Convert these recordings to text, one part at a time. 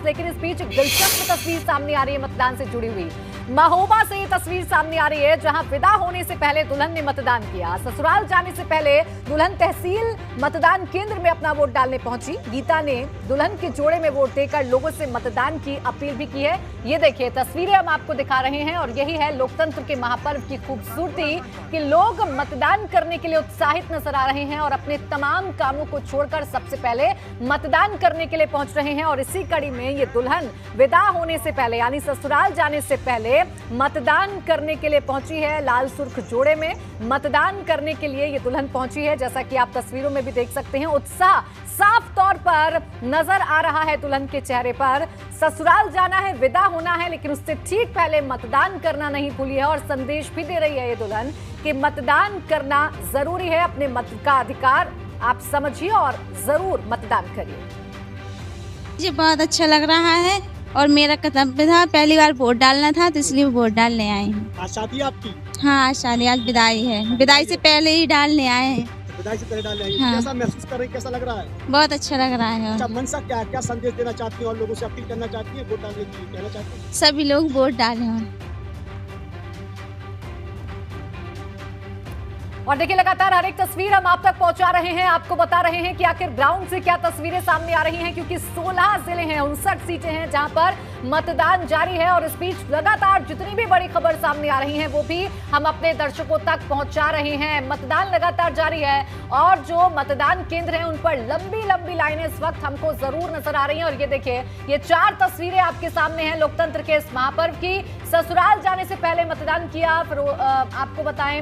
लेकिन इस बीच एक दिलचस्प तस्वीर सामने आ रही है मतदान से जुड़ी हुई। महोबा से ये तस्वीर सामने आ रही है जहां विदा होने से पहले दुल्हन ने मतदान किया। ससुराल जाने से पहले दुल्हन तहसील मतदान केंद्र में अपना वोट डालने पहुंची। गीता ने दुल्हन के जोड़े में वोट देकर लोगों से मतदान की अपील भी की है। ये देखिए तस्वीरें हम आपको दिखा रहे हैं और यही है लोकतंत्र के महापर्व की खूबसूरती कि लोग मतदान करने के लिए उत्साहित नजर आ रहे हैं और अपने तमाम कामों को छोड़कर सबसे पहले मतदान करने के लिए पहुंच रहे हैं। और इसी कड़ी में ये दुल्हन विदा होने से पहले यानी ससुराल जाने से पहले मतदान करने के लिए पहुंची है। लाल सुर्ख जोड़े में मतदान करने के लिए ये दुल्हन पहुंची है। जैसा कि आप तस्वीरों में भी देख सकते हैं, उत्साह साफ तौर पर नजर आ रहा है दुल्हन के चेहरे पर। ससुराल जाना है, विदा होना है, लेकिन उससे ठीक पहले मतदान करना नहीं भूली है और संदेश भी दे रही है ये दुल्हन कि मतदान करना जरूरी है। अपने मत का अधिकार आप समझिए और जरूर मतदान करिए। मुझे बहुत अच्छा लग रहा है और मेरा कर्तव्य था, पहली बार वोट डालना था तो इसलिए वोट डालने आए हैं। आज शादी है आपकी? हाँ, आज शादी, आज विदाई है। विदाई से पहले ही डालने आए हैं। विदाई से पहले डालने आई। हाँ। कैसा महसूस कर रही है, कैसा लग रहा है? बहुत अच्छा लग रहा है। अच्छा, मनसा क्या संदेश देना चाहती है और लोगों से अपील करना चाहती है वोट डालने की, कहना चाहती है? सभी लोग वोट डालें। और देखिए लगातार हर एक तस्वीर हम आप तक पहुंचा रहे हैं, आपको बता रहे हैं कि आखिर ग्राउंड से क्या तस्वीरें सामने आ रही हैं, क्योंकि 16 जिले हैं, 59 सीटें हैं जहां पर मतदान जारी है। और इस बीच लगातार जितनी भी बड़ी खबर सामने आ रही हैं वो भी हम अपने दर्शकों तक पहुंचा रहे हैं। मतदान लगातार जारी है और जो मतदान केंद्र हैं उन पर लंबी लंबी लाइनें इस वक्त हमको जरूर नजर आ रही हैं। और ये देखिए ये 4 तस्वीरें आपके सामने हैं लोकतंत्र के इस महापर्व की। ससुराल जाने से पहले मतदान किया, फिर आपको बताएं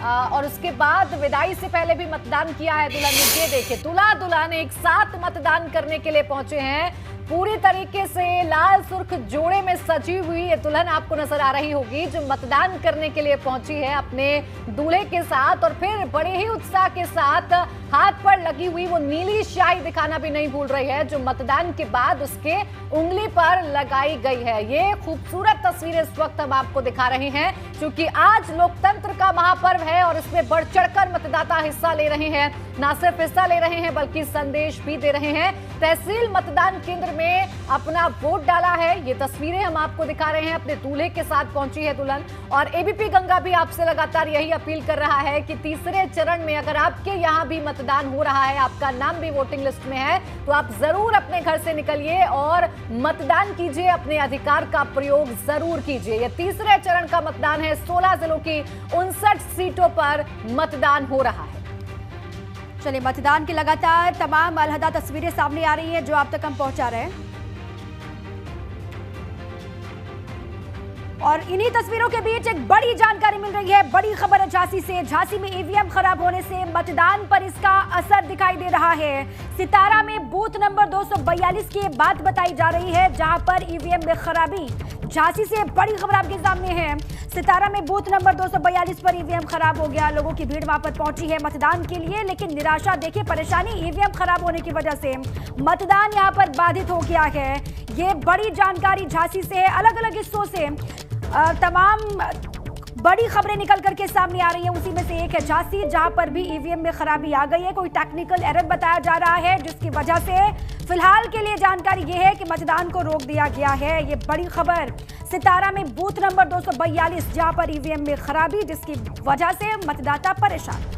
और उसके बाद विदाई से पहले भी मतदान किया है दुल्हन ने। ये देखिए दूल्हा दुल्हन एक साथ मतदान करने के लिए पहुंचे हैं। पूरी तरीके से लाल सुर्ख जोड़े में सजी हुई ये दुल्हन आपको नजर आ रही होगी जो मतदान करने के लिए पहुंची है अपने दूल्हे के साथ। और फिर बड़े ही उत्साह के साथ हाथ पर लगी हुई वो नीली स्याही दिखाना भी नहीं भूल रही है जो मतदान के बाद उसके उंगली पर लगाई गई है। ये खूबसूरत तस्वीरें इस वक्त हम आपको दिखा रहे हैं क्योंकि आज लोकतंत्र का महापर्व है और इसमें बढ़ चढ़कर मतदाता हिस्सा ले रहे हैं। ना सिर्फ हिस्सा ले रहे हैं बल्कि संदेश भी दे रहे हैं। तहसील मतदान केंद्र में अपना वोट डाला है। ये तस्वीरें हम आपको दिखा रहे हैं। अपने दूल्हे के साथ पहुंची है दुल्हन और एबीपी गंगा भी आपसे लगातार यही अपील कर रहा है कि तीसरे चरण में अगर आपके यहाँ भी मतदान हो रहा है, आपका नाम भी वोटिंग लिस्ट में है, तो आप जरूर अपने घर से निकलिए और मतदान कीजिए, अपने अधिकार का प्रयोग जरूर कीजिए। ये तीसरे चरण का मतदान है। 16 जिलों की 59 सीटों पर मतदान हो रहा है। चलिए, मतदान की लगातार तमाम अलहदा तस्वीरें सामने आ रही हैं जो आप तक हम पहुंचा रहे हैं और इन्हीं तस्वीरों के बीच एक बड़ी जानकारी मिल रही है। बड़ी खबर है झांसी से। झांसी में ईवीएम खराब होने से मतदान पर इसका असर दिखाई दे रहा है। सितारा में बूथ नंबर 242 की बात बताई जा रही है जहां पर ईवीएम में खराबी। झांसी से बड़ी खबर आपके सामने है। सितारा में बूथ नंबर 242 पर ईवीएम खराब हो गया। लोगों की भीड़ वहां पर पहुंची है मतदान के लिए, लेकिन निराशा, देखिए परेशानी ईवीएम खराब होने की वजह से मतदान यहां पर बाधित हो गया है। ये बड़ी जानकारी झांसी से है। अलग अलग हिस्सों से तमाम बड़ी खबरें निकल करके सामने आ रही हैं। उसी में से एक है झांसी जहां पर भी ईवीएम में खराबी आ गई है। कोई टेक्निकल एरर बताया जा रहा है जिसकी वजह से फिलहाल के लिए जानकारी ये है कि मतदान को रोक दिया गया है। ये बड़ी खबर सितारा में बूथ नंबर 242 जहां पर ईवीएम में खराबी जिसकी वजह से मतदाता परेशान।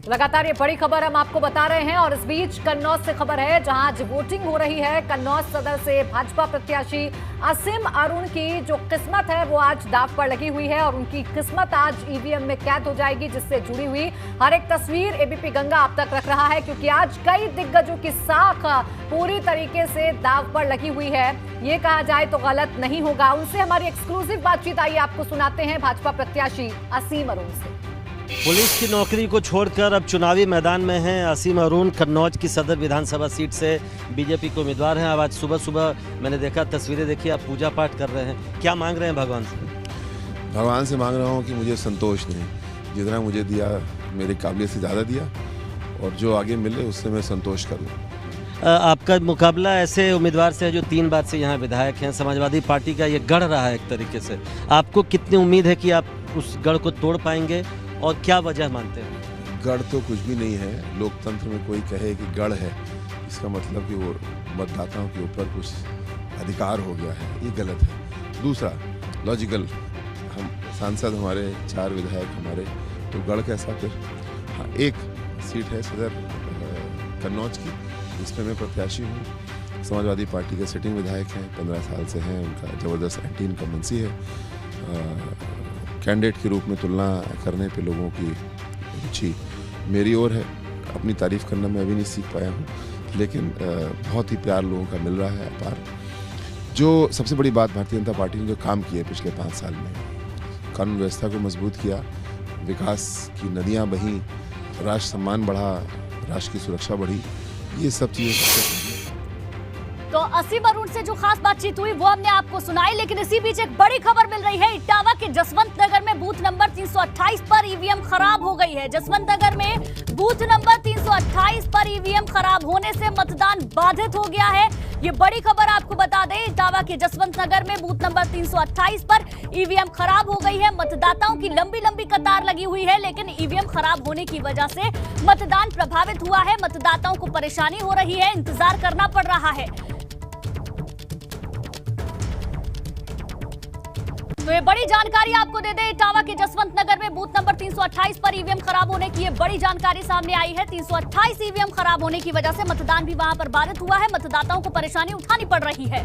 लगातार ये बड़ी खबर हम आपको बता रहे हैं और इस बीच कन्नौज से खबर है जहां आज वोटिंग हो रही है। कन्नौज सदर से भाजपा प्रत्याशी असीम अरुण की जो किस्मत है वो आज दांव पर लगी हुई है और उनकी किस्मत आज ईवीएम में कैद हो जाएगी, जिससे जुड़ी हुई हर एक तस्वीर एबीपी गंगा आप तक रख रहा है क्योंकि आज कई दिग्गजों की साख पूरी तरीके से दांव पर लगी हुई है। ये कहा जाए तो गलत नहीं होगा। उनसे हमारी एक्सक्लूसिव बातचीत आइए आपको सुनाते हैं भाजपा प्रत्याशी असीम अरुण से। पुलिस की नौकरी को छोड़कर अब चुनावी मैदान में हैं असीम अरुण। कन्नौज की सदर विधानसभा सीट से बीजेपी के उम्मीदवार हैं। अब आज सुबह सुबह मैंने देखा, तस्वीरें देखी, आप पूजा पाठ कर रहे हैं। क्या मांग रहे हैं भगवान से? भगवान से मांग रहा हूँ कि मुझे संतोष दें, जितना मुझे दिया मेरी काबिलियत से ज़्यादा दिया और जो आगे मिले उससे मैं संतोष करूँ। आपका मुकाबला ऐसे उम्मीदवार से है जो 3 बार से यहाँ विधायक हैं। समाजवादी पार्टी का ये गढ़ रहा है एक तरीके से। आपको कितनी उम्मीद है कि आप उस गढ़ को तोड़ पाएंगे और क्या वजह मानते हैं? गढ़ तो कुछ भी नहीं है। लोकतंत्र में कोई कहे कि गढ़ है, इसका मतलब कि वो मतदाताओं के ऊपर कुछ अधिकार हो गया है, ये गलत है। दूसरा लॉजिकल, हम सांसद हमारे 4 विधायक हमारे, तो गढ़ कैसा फिर? हाँ, एक सीट है सदर कन्नौज की, जिसमें मैं प्रत्याशी हूँ। समाजवादी पार्टी के सिटिंग विधायक हैं, 15 साल से हैं, उनका ज़बरदस्त एंटी इनकम्बेंसी है। कैंडिडेट के रूप में तुलना करने पे लोगों की रुचि मेरी ओर है। अपनी तारीफ करना मैं अभी नहीं सीख पाया हूँ, लेकिन बहुत ही प्यार लोगों का मिल रहा है अपार। जो सबसे बड़ी बात, भारतीय जनता पार्टी ने जो काम किए पिछले 5 साल में, कानून व्यवस्था को मजबूत किया, विकास की नदियाँ बहीं, राष्ट्र सम्मान बढ़ा, राष्ट्र की सुरक्षा बढ़ी, ये सब चीज़ें। तो असीम अरुण से जो खास बातचीत हुई वो हमने आपको सुनाई, लेकिन इसी बीच एक बड़ी खबर मिल रही है। इटावा के जसवंत नगर में बूथ नंबर 328 पर ईवीएम खराब हो गई है। जसवंत नगर में बूथ नंबर 328 पर ईवीएम खराब होने से मतदान बाधित हो गया है। ये बड़ी खबर आपको बता दें, इटावा के जसवंत नगर में बूथ नंबर 328 पर ईवीएम खराब हो गई है। मतदाताओं की लंबी लंबी कतार लगी हुई है, लेकिन ईवीएम खराब होने की वजह से मतदान प्रभावित हुआ है। मतदाताओं को परेशानी हो रही है, इंतजार करना पड़ रहा है। तो ये बड़ी जानकारी आपको दे दें, इटावा के जसवंत नगर में बूथ नंबर 328 पर ईवीएम खराब होने की ये बड़ी जानकारी सामने आई है। 328 ईवीएम खराब होने की वजह से मतदान भी वहां पर बाधित हुआ है। मतदाताओं को परेशानी उठानी पड़ रही है।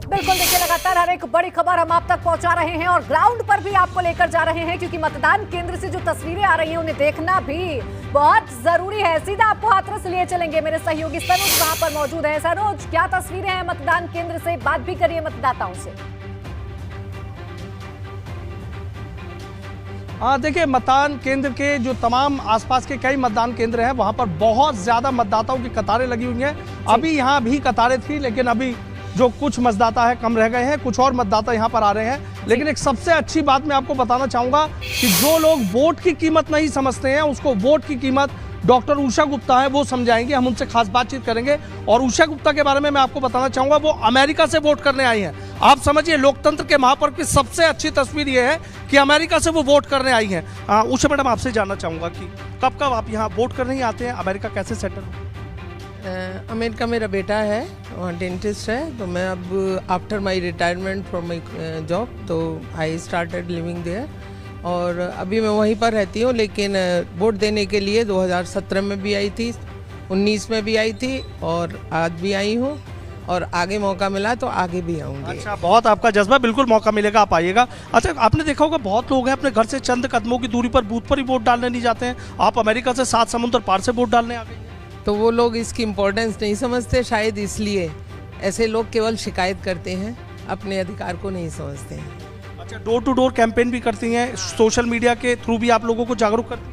बिल्कुल, देखिए लगातार हर एक बड़ी खबर हम आप तक पहुंचा रहे हैं और ग्राउंड पर भी आपको लेकर जा रहे हैं, क्योंकि मतदान केंद्र से जो तस्वीरें आ रही हैं उन्हें देखना भी बहुत जरूरी है। सीधा आपको हाथरस लिए चलेंगे, मेरे सहयोगी सनोज वहां पर मौजूद है। सनोज, क्या तस्वीरें हैं मतदान केंद्र से? बात भी करिए मतदाताओं से। देखिए, मतदान केंद्र के जो तमाम आसपास के कई मतदान केंद्र हैं, वहां पर बहुत ज्यादा मतदाताओं की कतारें लगी हुई हैं। अभी यहाँ भी कतारें थी, लेकिन अभी जो कुछ मतदाता है कम रह गए हैं, कुछ और मतदाता यहाँ पर आ रहे हैं। लेकिन एक सबसे अच्छी बात मैं आपको बताना चाहूंगा कि जो लोग वोट की कीमत नहीं समझते हैं, उसको वोट की कीमत डॉक्टर उषा गुप्ता है वो समझाएंगे। हम उनसे खास बातचीत करेंगे। और उषा गुप्ता के बारे में मैं आपको बताना चाहूंगा, वो अमेरिका से वोट करने आई हैं। आप समझिए, लोकतंत्र के महापर्व की सबसे अच्छी तस्वीर ये है कि अमेरिका से वो वोट करने आई हैं। उषा मैडम, आपसे जानना चाहूंगा कि कब कब आप यहाँ वोट करने ही आते हैं? अमेरिका कैसे सेटल? अमेरिका मेरा बेटा है, वहाँ डेंटिस्ट है, तो मैं अब after my retirement from my job, तो आई स्टार्टेड लिविंग देयर, और अभी मैं वहीं पर रहती हूँ। लेकिन वोट देने के लिए 2017 में भी आई थी, 19 में भी आई थी, और आज भी आई हूँ, और आगे मौका मिला तो आगे भी आऊँगी। अच्छा, बहुत आपका जज्बा, बिल्कुल मौका मिलेगा आप आइएगा। अच्छा, आपने देखा होगा बहुत लोग हैं अपने घर से चंद कदमों की दूरी पर बूथ पर ही वोट डालने नहीं जाते हैं। आप अमेरिका से 7 समुद्र पार से वोट डालने आ गए। तो वो लोग इसकी इम्पोर्टेंस नहीं समझते, शायद इसलिए ऐसे लोग केवल शिकायत करते हैं, अपने अधिकार को नहीं समझते हैं। अच्छा, डोर टू डोर कैंपेन भी करती हैं, सोशल मीडिया के थ्रू भी आप लोगों को जागरूक करती हैं?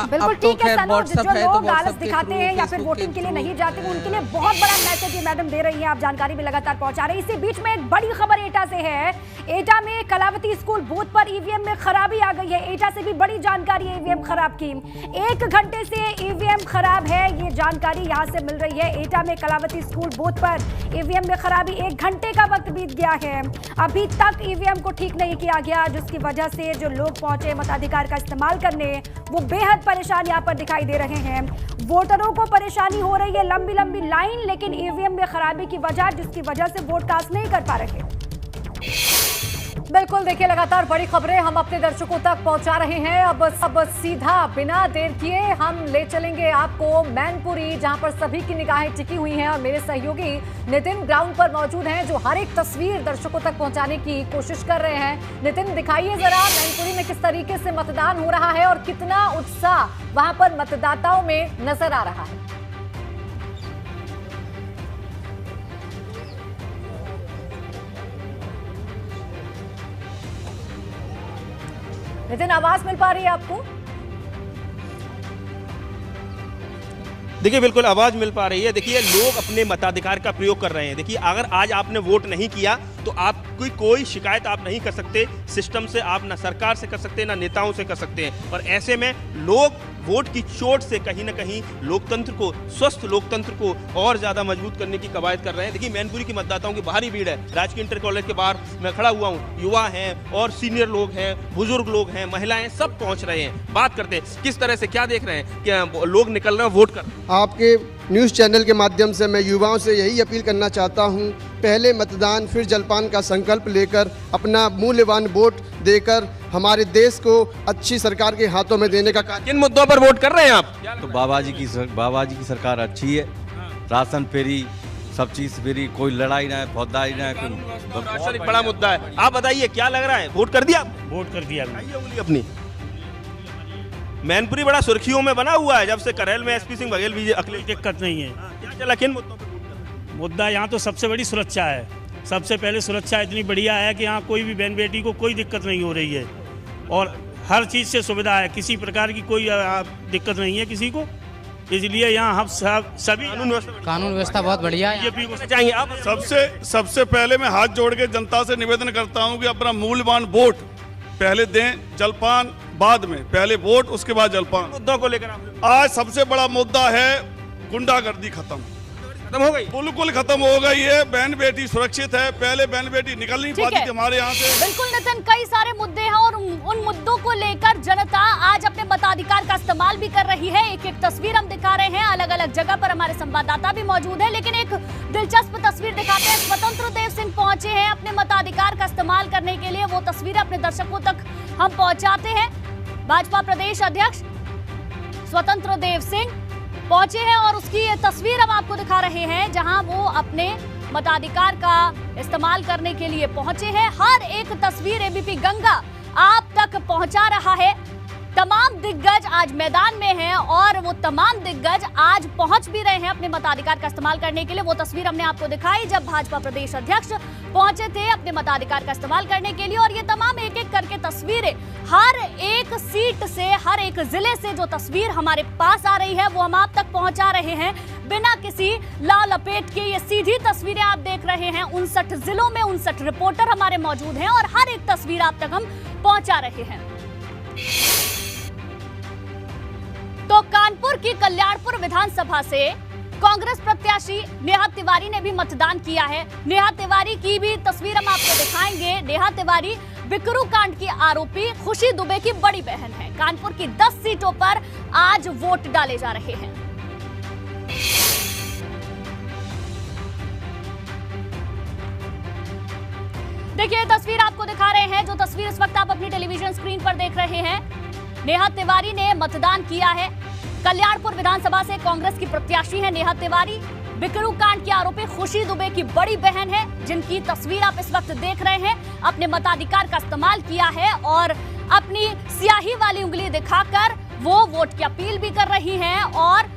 बिल्कुल ठीक है सनोज, जो लोग आलस दिखाते हैं या फिर वोटिंग के लिए नहीं जाते, उनके लिए बहुत बड़ा मैसेज ये मैडम दे रही हैं। आप जानकारी भी लगातार पहुंचा रहे हैं। इसी बीच में एक बड़ी खबर एटा से है। एटा में कलावती स्कूल बूथ पर ईवीएम में खराबी आ गई है। एटा से भी बड़ी जानकारी है ईवीएम खराब की। 1 घंटे से ईवीएम खराब है, ये जानकारी यहाँ से मिल रही है। एटा में कलावती स्कूल बूथ पर ईवीएम में खराबी, 1 घंटे का वक्त बीत गया है, अभी तक ईवीएम को ठीक नहीं किया गया, जिसकी वजह से जो लोग पहुंचे मताधिकार का इस्तेमाल करने, वो बेहद परेशान यहाँ पर दिखाई दे रहे हैं। वोटरों को परेशानी हो रही है, लंबी लंबी लाइन, लेकिन ईवीएम में खराबी की वजह, जिसकी वजह से वोट कास्ट नहीं कर पा रहे। बिल्कुल, देखिए लगातार बड़ी खबरें हम अपने दर्शकों तक पहुंचा रहे हैं। अब सीधा बिना देर किए हम ले चलेंगे आपको मैनपुरी, जहां पर सभी की निगाहें टिकी हुई हैं और मेरे सहयोगी नितिन ग्राउंड पर मौजूद हैं, जो हर एक तस्वीर दर्शकों तक पहुंचाने की कोशिश कर रहे हैं। नितिन, दिखाइए जरा मैनपुरी में किस तरीके से मतदान हो रहा है और कितना उत्साह वहां पर मतदाताओं में नजर आ रहा है। नितिन, आवाज मिल पा रही है आपको? देखिए, बिल्कुल आवाज मिल पा रही है। देखिए, लोग अपने मताधिकार का प्रयोग कर रहे हैं। देखिए, अगर आज आपने वोट नहीं किया तो आप क्योंकि कोई शिकायत आप नहीं कर सकते सिस्टम से, आप ना सरकार से कर सकते हैं ना नेताओं से कर सकते हैं। और ऐसे में लोग वोट की चोट से कहीं ना कहीं लोकतंत्र को, स्वस्थ लोकतंत्र को और ज्यादा मजबूत करने की कवायद कर रहे हैं। देखिए मैनपुरी की मतदाताओं की भारी भीड़ है, राजकीय इंटर कॉलेज के बाहर मैं खड़ा हुआ हूँ, युवा हैं और सीनियर लोग हैं, बुजुर्ग लोग हैं, महिलाएं, सब पहुंच रहे हैं। बात करते हैं किस तरह से क्या देख रहे हैं, क्या लोग निकल रहे हैं वोट कर। आपके न्यूज़ चैनल के माध्यम से मैं युवाओं से यही अपील करना चाहता हूं, पहले मतदान फिर जलपान का संकल्प लेकर अपना मूल्यवान वोट देकर हमारे देश को अच्छी सरकार के हाथों में देने का कार्य। किन मुद्दों पर वोट कर रहे हैं आप? तो बाबा जी की सरकार अच्छी है, राशन फ्री, सब चीज फ्री, कोई लड़ाई ना है, फौजदारी ना है, राशन एक बड़ा मुद्दा है। आप बताइए क्या लग रहा है, वोट कर दिया? वोट कर दिया अपनी। मैनपुरी बड़ा सुर्खियों में बना हुआ है जब से करहल में एसपी सिंह बघेल भी अखिलेश। दिक्कत नहीं है। क्या चला, किन मुद्दों पर वोट कर रहे हैं? मुद्दा यहाँ तो सबसे बड़ी सुरक्षा है। सबसे पहले सुरक्षा इतनी बढ़िया है कि यहाँ कोई भी बहन बेटी को कोई दिक्कत नहीं हो रही है और हर चीज़ से सुविधा है, किसी प्रकार की कोई दिक्कत नहीं है किसी को, इसलिए यहाँ हम सभी कानून व्यवस्था बहुत बढ़िया है। बीजेपी को चाहेंगे आप? सबसे पहले मैं हाथ जोड़ के जनता से निवेदन करता हूँ कि अपना मूल्यवान वोट पहले दें, जलपान बाद में, पहले वोट उसके बाद जलपान। मुद्दों को लेकर आप? आज सबसे बड़ा मुद्दा है गुंडागर्दी खत्म हो गई, बिल्कुल खत्म हो गई है। बहन बेटी सुरक्षित है, पहले बहन बेटी निकल नहीं पाती थी हमारे यहाँ से। बिल्कुल नितिन, कई सारे मुद्दे हैं और उन मुद्दों को लेकर जनता आज अपने मताधिकार का इस्तेमाल भी कर रही है। एक एक तस्वीर हम दिखा रहे हैं, अलग अलग जगह पर हमारे संवाददाता भी मौजूद है, लेकिन एक दिलचस्प तस्वीर दिखाते हैं। स्वतंत्र देव सिंह पहुंचे हैं अपने मताधिकार का इस्तेमाल करने के लिए, वो तस्वीरें अपने दर्शकों तक हम पहुंचाते हैं। भाजपा प्रदेश अध्यक्ष स्वतंत्र देव सिंह पहुंचे हैं और उसकी ये तस्वीर हम आपको दिखा रहे हैं जहां वो अपने मताधिकार का इस्तेमाल करने के लिए पहुंचे हैं। हर एक तस्वीर एबीपी गंगा आप तक पहुंचा रहा है। तमाम दिग्गज आज मैदान में हैं और वो तमाम दिग्गज आज पहुंच भी रहे हैं अपने मताधिकार का इस्तेमाल करने के लिए। वो तस्वीर हमने आपको दिखाई जब भाजपा प्रदेश अध्यक्ष पहुंचे थे अपने मताधिकार का इस्तेमाल करने के लिए, और ये तमाम एक एक करके तस्वीरें हर एक सीट से, हर एक जिले से जो तस्वीर हमारे पास आ रही है वो हम आप तक पहुंचा रहे हैं बिना किसी लाल लपेट के। ये सीधी तस्वीरें आप देख रहे हैं, 59 जिलों में 59 रिपोर्टर हमारे मौजूद हैं और हर एक तस्वीर आप तक हम पहुंचा रहे हैं। तो कानपुर की कल्याणपुर विधानसभा से कांग्रेस प्रत्याशी नेहा तिवारी ने भी मतदान किया है। नेहा तिवारी की भी तस्वीर हम आपको दिखाएंगे। नेहा तिवारी बिकरू कांड की आरोपी खुशी दुबे की बड़ी बहन है। कानपुर की 10 सीटों पर आज वोट डाले जा रहे हैं। देखिए तस्वीर आपको दिखा रहे हैं, जो तस्वीर इस वक्त आप अपनी टेलीविजन स्क्रीन पर देख रहे हैं। नेहा तिवारी ने मतदान किया है। कल्याणपुर विधानसभा से कांग्रेस की प्रत्याशी है नेहा तिवारी। बिकरू कांड की आरोपी खुशी दुबे की बड़ी बहन है, जिनकी तस्वीर आप इस वक्त देख रहे हैं। अपने मताधिकार का इस्तेमाल किया है और अपनी स्याही वाली उंगली दिखाकर वो वोट की अपील भी कर रही हैं और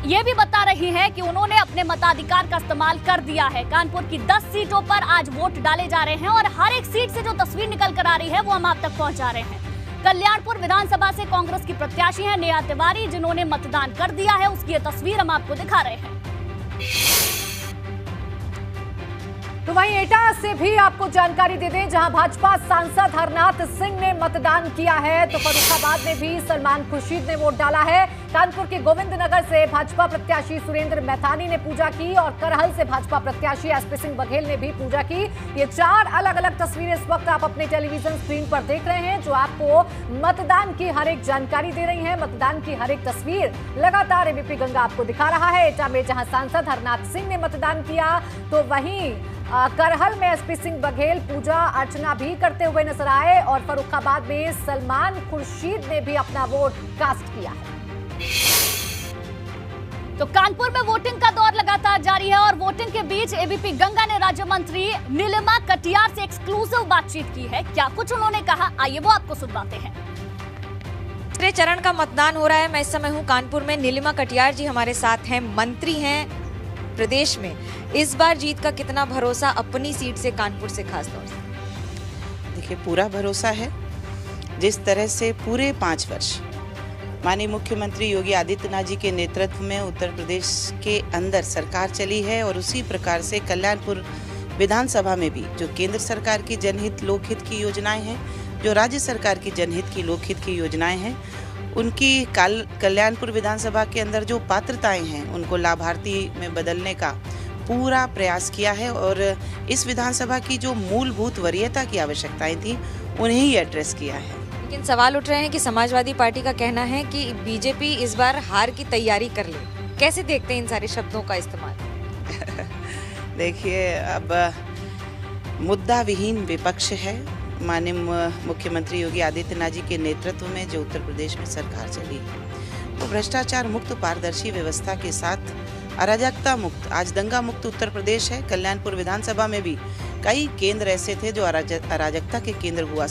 ये भी बता रही है कि उन्होंने अपने मताधिकार का इस्तेमाल कर दिया है। कानपुर की 10 सीटों पर आज वोट डाले जा रहे हैं और हर एक सीट से जो तस्वीर निकल कर आ रही है वो हम आप तक पहुंचा रहे हैं। कल्याणपुर विधानसभा से कांग्रेस की प्रत्याशी है नेहा तिवारी, जिन्होंने मतदान कर दिया है, उसकी ये तस्वीर हम आपको दिखा रहे हैं। तो वहीं एटा से भी आपको जानकारी दे दें, जहां भाजपा सांसद हरनाथ सिंह ने मतदान किया है, तो फर्रुखाबाद में भी सलमान खुर्शीद ने वोट डाला है। कानपुर के गोविंदनगर से भाजपा प्रत्याशी सुरेंद्र मैथानी ने पूजा की और करहल से भाजपा प्रत्याशी एसपी सिंह बघेल ने भी पूजा की। ये 4 अलग अलग तस्वीरें इस वक्त आप अपने टेलीविजन स्क्रीन पर देख रहे हैं, जो आपको मतदान की हर एक जानकारी दे रही है। मतदान की हर एक तस्वीर लगातार एबीपी गंगा आपको दिखा रहा है। एटा में जहां सांसद हरनाथ सिंह ने मतदान किया, तो वहीं करहल में एसपी सिंह बघेल पूजा अर्चना भी करते हुए नजर आए और फर्रुखाबाद में सलमान खुर्शीद ने भी अपना वोट कास्ट किया है। तो कानपुर में वोटिंग का दौर लगातार जारी है और वोटिंग के बीच एबीपी गंगा ने राज्य मंत्री नीलिमा कटियार से एक्सक्लूसिव बातचीत की है। क्या कुछ उन्होंने कहा, आइए वो आपको सुनवाते हैं। तीसरे चरण का मतदान हो रहा है। मैं इस समय हूँ कानपुर में। नीलिमा कटियार जी हमारे साथ हैं, मंत्री हैं प्रदेश में। इस बार जीत का कितना भरोसा अपनी सीट से, कानपुर से खास तौर से? देखिए, पूरा भरोसा है। जिस तरह से पूरे 5 वर्ष माननीय मुख्यमंत्री योगी आदित्यनाथ जी के नेतृत्व में उत्तर प्रदेश के अंदर सरकार चली है और उसी प्रकार से कल्याणपुर विधानसभा में भी जो केंद्र सरकार की जनहित लोकहित की योजनाएं हैं, जो राज्य सरकार की जनहित की लोकहित की योजनाएं हैं, उनकी कल्याणपुर विधानसभा के अंदर जो पात्रताएं हैं उनको लाभार्थी में बदलने का पूरा प्रयास किया है और इस विधानसभा की जो मूलभूत वरीयता की आवश्यकताएं थी उन्हें ही एड्रेस किया है। लेकिन सवाल उठ रहे हैं कि समाजवादी पार्टी का कहना है कि बीजेपी इस बार हार की तैयारी कर ले। कैसे देखते हैं इन सारे शब्दों का इस्तेमाल? देखिए, अब मुद्दा विहीन विपक्ष है। माननीय मुख्यमंत्री योगी आदित्यनाथ जी के नेतृत्व में जो उत्तर प्रदेश में सरकार चली, तो भ्रष्टाचार मुक्त पारदर्शी व्यवस्था के साथ अराजकता मुक्त, आज दंगा मुक्त उत्तर प्रदेश है। कल्याणपुर विधानसभा में भी कई केंद्र ऐसे थे जो अराजकता के केंद्र हुआ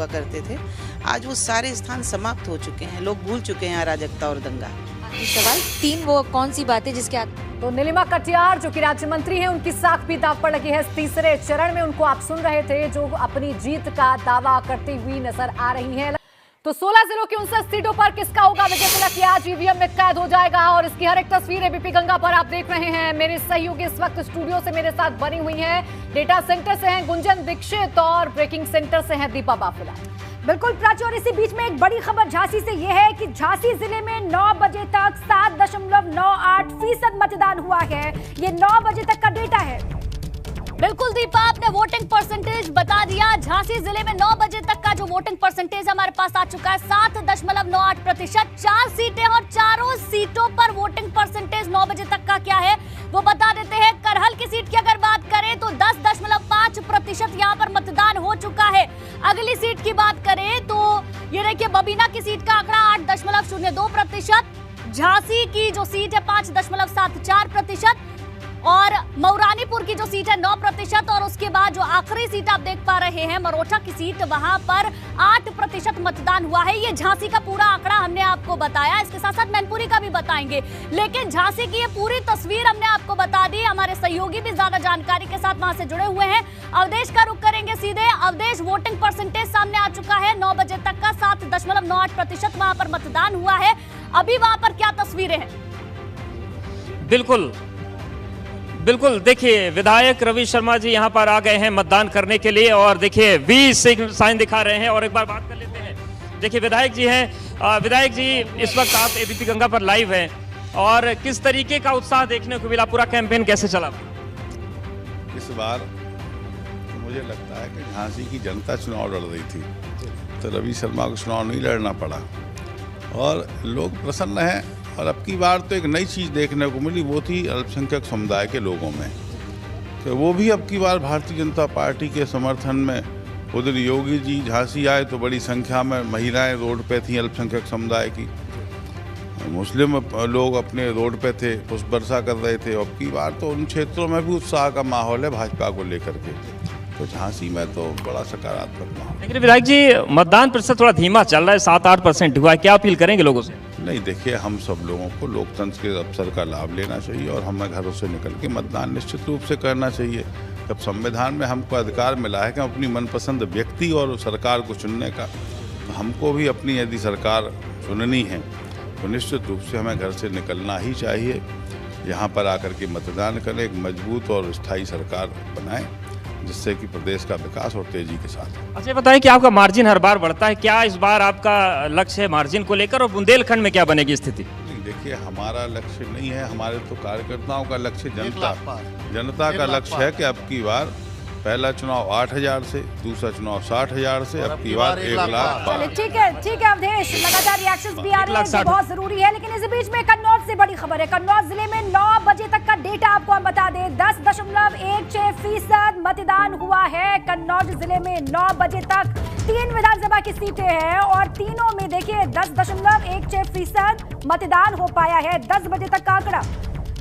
करते थे। आज वो सारे स्थान समाप्त हो चुके हैं, लोग भूल चुके हैं अराजकता और दंगा। सवाल 3 वो कौन सी बातें जिसके तो नीलिमा कटियार जो कि राज्य मंत्री हैं, उनकी साख भी दांव पर लगी है। तीसरे चरण में उनको आप सुन रहे थे, जो अपनी जीत का दावा करती हुई नजर आ रही हैं। तो 16 जिलों की 59 सीटों पर किसका होगा विजय तिलक, आज ईवीएम में कैद हो जाएगा। और इसकी हर एक तस्वीर एबीपी गंगा पर आप देख रहे हैं। मेरे सहयोगी इस वक्त स्टूडियो से मेरे साथ बनी हुई हैं। डेटा सेंटर से हैं गुंजन दीक्षित और ब्रेकिंग सेंटर से हैं दीपा बाफुला। बिल्कुल प्राची, और इसी बीच में एक बड़ी खबर झांसी से यह है कि झांसी जिले में 9 बजे तक 7.98% मतदान हुआ है। ये 9 बजे तक का डेटा है। बिल्कुल दीपा, आपने वोटिंग परसेंटेज बता दिया। झांसी जिले में 9 बजे तक का जो वोटिंग परसेंटेज हमारे पास आ चुका है 7.98%। 4 सीटें और चारों सीटों पर वोटिंग परसेंटेज 9 बजे तक का क्या है वो बता देते हैं। करहल की सीट की अगर बात करें तो 10.5% यहाँ पर मतदान हो चुका है। अगली सीट की बात करें तो ये देखिए, बबीना की सीट का आंकड़ा 8.02%। झांसी की जो सीट है 5.74% और मऊरानीपुर की जो सीट है 9% और उसके बाद जो आखिरी सीट आप देख पा रहे हैं मरोठा की सीट, वहां पर 8% मतदान हुआ है। ये झांसी का पूरा आंकड़ा हमने आपको बताया, इसके साथ साथ मैनपुरी का भी बताएंगे, लेकिन झांसी की ये पूरी तस्वीर हमने आपको बता दी। हमारे सहयोगी भी ज्यादा जानकारी के साथ वहां से जुड़े हुए हैं। अवधेश का रुख करेंगे सीधे। अवधेश, वोटिंग परसेंटेज सामने आ चुका है 9 बजे तक का 7.98% वहां पर मतदान हुआ है। अभी वहां पर क्या तस्वीरें हैं? बिल्कुल देखिए, विधायक रवि शर्मा जी यहाँ पर आ गए हैं मतदान करने के लिए और देखिए वी साइन दिखा रहे हैं। और एक बार बात कर लेते हैं। देखिए विधायक जी हैं। विधायक जी, इस वक्त आप एबीपी गंगा पर लाइव हैं और किस तरीके का उत्साह देखने को मिला? पूरा कैंपेन कैसे चला? इस बार तो मुझे लगता है कि झांसी की जनता चुनाव लड़ रही थी, तो रवि शर्मा को चुनाव नहीं लड़ना पड़ा और लोग प्रसन्न हैं। और अब की बार तो एक नई चीज़ देखने को मिली, वो थी अल्पसंख्यक समुदाय के लोगों में, कि वो भी अब की बार भारतीय जनता पार्टी के समर्थन में उधर योगी जी झांसी आए तो बड़ी संख्या में महिलाएं रोड पे थीं अल्पसंख्यक समुदाय की। मुस्लिम लोग अपने रोड पे थे, पुष्प वर्षा कर रहे थे। अब की बार तो उन क्षेत्रों में भी उत्साह का माहौल है भाजपा को लेकर के, तो झांसी में तो बड़ा सकारात्मक माहौल। लेकिन विधायक जी, मतदान प्रतिशत थोड़ा धीमा चल रहा है, 7-8% हुआ है। क्या अपील करेंगे लोगों से? नहीं, देखिए, हम सब लोगों को लोकतंत्र के अवसर का लाभ लेना चाहिए और हमें घरों से निकल के मतदान निश्चित रूप से करना चाहिए। जब संविधान में हमको अधिकार मिला है कि हम अपनी मनपसंद व्यक्ति और सरकार को चुनने का, तो हमको भी अपनी यदि सरकार चुननी है तो निश्चित रूप से हमें घर से निकलना ही चाहिए। यहाँ पर आकर के मतदान करें, एक मजबूत और स्थायी सरकार बनाएं जिससे कि प्रदेश का विकास और तेजी के साथ। अच्छा, बताएं कि आपका मार्जिन हर बार बढ़ता है, क्या इस बार आपका लक्ष्य है मार्जिन को लेकर? और बुंदेलखंड में क्या बनेगी स्थिति? देखिए, हमारा लक्ष्य नहीं है, हमारे तो कार्यकर्ताओं का लक्ष्य जनता का लक्ष्य है कि अब की बार पहला चुनाव 8,000 से, दूसरा चुनाव 60,000 से, अब की बार 1 लाख। ठीक है अवधेश, लगातार रिएक्शंस भी आ रहे हैं, ये बहुत जरूरी है। लेकिन इस बीच में कन्नौज से बड़ी खबर है। कन्नौज जिले में 9 बजे तक का डेटा आपको हम बता दें, 10.16% मतदान हुआ है कन्नौज जिले में 9 बजे तक। 3 विधानसभा की सीटें हैं और तीनों में देखिए 10.16% मतदान हो पाया है 10 बजे तक का आंकड़ा।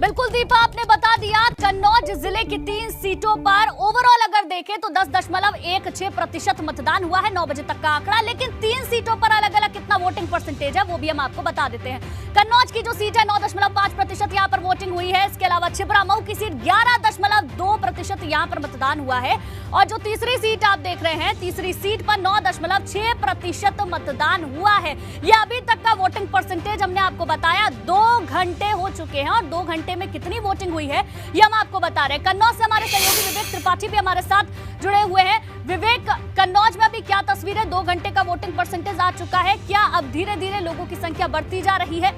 बिल्कुल दीपा, आपने बता दिया कन्नौज जिले की 3 सीटों पर ओवरऑल अगर देखें तो 10.16% मतदान हुआ है 9 बजे तक का आंकड़ा। लेकिन 3 सीटों पर अलग अलग कितना वोटिंग परसेंटेज है वो भी हम आपको बता देते हैं। कन्नौज की जो सीट है 9.5% यहाँ पर वोटिंग हुई है। इसके अलावा छिबरा मऊ की सीट 11.2% 9% यहाँ पर मतदान हुआ है। और जो तीसरी सीट आप देख रहे हैं, तीसरी सीट पर 9.6% मतदान हुआ है। यह अभी तक का वोटिंग परसेंटेज हमने आपको बताया। 2 घंटे हो चुके हैं और 2 घंटे में कितनी वोटिंग हुई है ये हम आपको बता रहे हैं। कन्नौज से हमारे सहयोगी विवेक त्रिपाठी भी हमारे साथ जुड़े हुए हैं। विवेक, कन्नौज में अभी क्या तस्वीर है? 2 घंटे का वोटिंग परसेंटेज आ चुका है, क्या अब धीरे धीरे लोगों की संख्या बढ़ती जा रही है?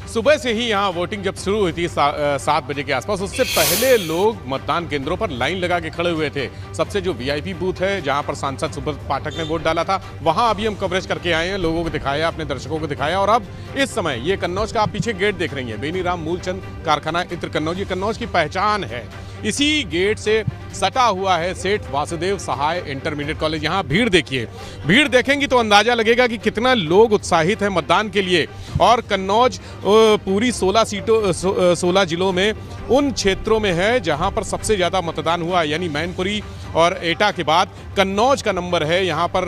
सुबह से ही यहाँ वोटिंग जब शुरू हुई थी 7 बजे के आसपास, उससे पहले लोग मतदान केंद्रों पर लाइन लगा के खड़े हुए थे। सबसे जो वीआईपी बूथ है जहाँ पर सांसद सुब्रत पाठक ने वोट डाला था, वहाँ अभी हम कवरेज करके आए हैं, लोगों को दिखाया, अपने दर्शकों को दिखाया। और अब इस समय ये कन्नौज का आप पीछे गेट देख रही हैं, बेनीराम मूलचंद कारखाना इत्र कन्नौज, ये कन्नौज की पहचान है। इसी गेट से सटा हुआ है सेठ वासुदेव सहाय इंटरमीडिएट कॉलेज। यहाँ भीड़ देखिए, भीड़ देखेंगी तो अंदाजा लगेगा कि कितना लोग उत्साहित हैं मतदान के लिए। और कन्नौज पूरी 16 जिलों में उन क्षेत्रों में है जहां पर सबसे ज़्यादा मतदान हुआ, यानी मैनपुरी और एटा के बाद कन्नौज का नंबर है। यहाँ पर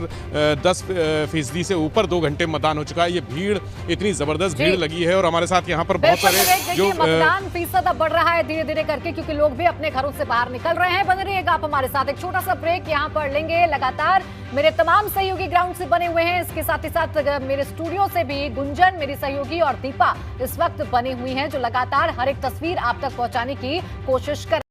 10% से ऊपर 2 घंटे मतदान हो चुका है। ये भीड़, इतनी ज़बरदस्त भीड़ लगी है। और हमारे साथ यहाँ पर बहुत सारे जो मतदान फीसद अब बढ़ रहा है धीरे धीरे करके, क्योंकि लोग भी अपने घरों से बाहर निकल रहे हैं। बने रहिएगा आप हमारे साथ, एक छोटा सा ब्रेक यहाँ पर लेंगे। लगातार मेरे तमाम सहयोगी ग्राउंड से बने हुए हैं, इसके साथ ही साथ मेरे स्टूडियो से भी गुंजन मेरी सहयोगी और दीपा इस वक्त बनी हुई हैं, जो लगातार हर एक तस्वीर आप तक पहुंचाने की कोशिश कर